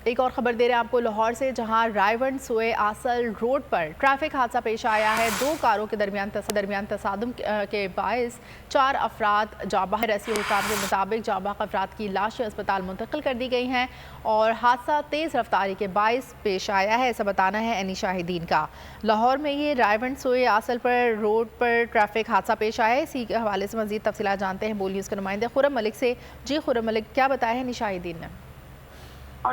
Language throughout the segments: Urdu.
ایک اور خبر دے رہے ہیں آپ کو لاہور سے، جہاں رائیونڈ سوئے آسل روڈ پر ٹریفک حادثہ پیش آیا ہے۔ دو کاروں کے درمیان تصادم کے باعث 4 افراد جاں بحق۔ ریسکیو حکام کے مطابق جاں بحق افراد کی لاشیں اسپتال منتقل کر دی گئی ہیں اور حادثہ تیز رفتاری کے باعث پیش آیا ہے، ایسا بتانا ہے عینی شاہدین کا۔ لاہور میں یہ رائیونڈ سوئے آسل پر روڈ پر ٹریفک حادثہ پیش آیا ہے۔ اسی کے حوالے سے مزید تفصیلات جانتے ہیں بول نیوز کے نمائندے خرم ملک سے۔ جی خرم ملک، کیا بتایا ہے عینی شاہدین نے؟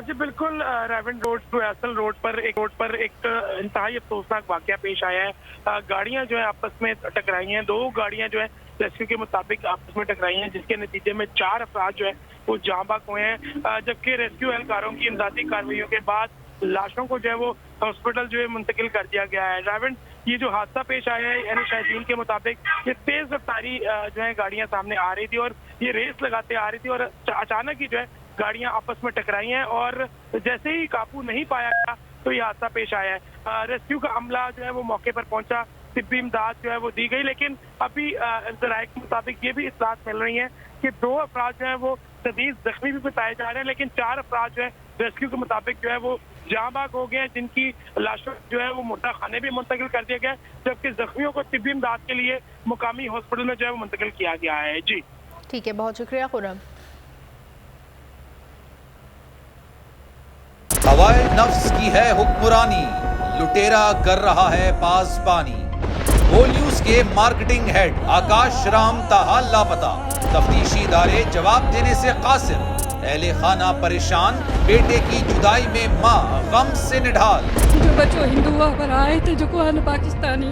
جی بالکل، رائیونڈ روڈ سوئے آسل روڈ پر ایک انتہائی افسوسناک واقعہ پیش آیا ہے۔ گاڑیاں جو ہے آپس میں ٹکرائی ہیں، 2 گاڑیاں جو ہے ریسکیو کے مطابق آپس میں ٹکرائی ہیں، جس کے نتیجے میں 4 افراد جو ہے وہ جاں بحق ہوئے ہیں، جبکہ ریسکیو اہلکاروں کی امدادی کارروائیوں کے بعد لاشوں کو جو ہے وہ ہاسپٹل جو ہے منتقل کر دیا گیا ہے۔ رائیونڈ یہ جو حادثہ پیش آیا ہے، یعنی شاہدین کے مطابق یہ تیز رفتاری جو ہے گاڑیاں سامنے آ رہی تھی اور یہ ریس لگاتے آ رہی تھی اور اچانک ہی جو ہے گاڑیاں آپس میں ٹکرائی ہیں اور جیسے ہی قابو نہیں پایا گیا تو یہ حادثہ پیش آیا ہے۔ ریسکیو کا عملہ جو ہے وہ موقع پر پہنچا، طبی امداد جو ہے وہ دی گئی، لیکن ابھی ذرائع کے مطابق یہ بھی اطلاعات مل رہی ہیں کہ 2 افراد جو ہیں وہ شدید زخمی بھی بتائے جا رہے ہیں، لیکن 4 افراد جو ہے ریسکیو کے مطابق جو ہے وہ جاں بحق ہو گئے ہیں، جن کی لاشوں جو ہے وہ مردہ خانے بھی منتقل کر دیا گیا، جبکہ زخمیوں کو طبی امداد کے لیے مقامی ہاسپٹل میں جو ہے وہ منتقل کیا گیا ہے۔ جی ٹھیک ہے، بہت شکریہ خرم۔ ہوائے نفس کی ہے حکمرانی، لٹیرا کر رہا ہے پاسبانی۔ بول نیوز کے مارکیٹنگ ہیڈ آکاش رام تاحال لاپتہ، تفتیشی ادارے جواب دینے سے قاصر۔ اہل خانہ پریشان، بیٹے کی جدائی میں ماں غم سے نڈھال۔ جو بچو ہندو پر آئے تھے جو کو پاکستانی،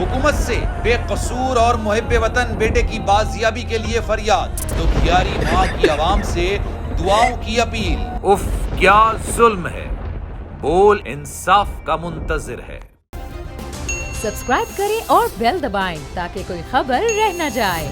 حکومت سے بے قصور اور محب وطن بیٹے کی بازیابی کے لیے فریاد، دکھیاری ماں کی عوام سے دعاؤں کی اپیل۔ اف کیا ظلم ہے، بول انصاف کا منتظر ہے۔ سبسکرائب کریں اور بیل دبائیں تاکہ کوئی خبر رہ نہ جائے۔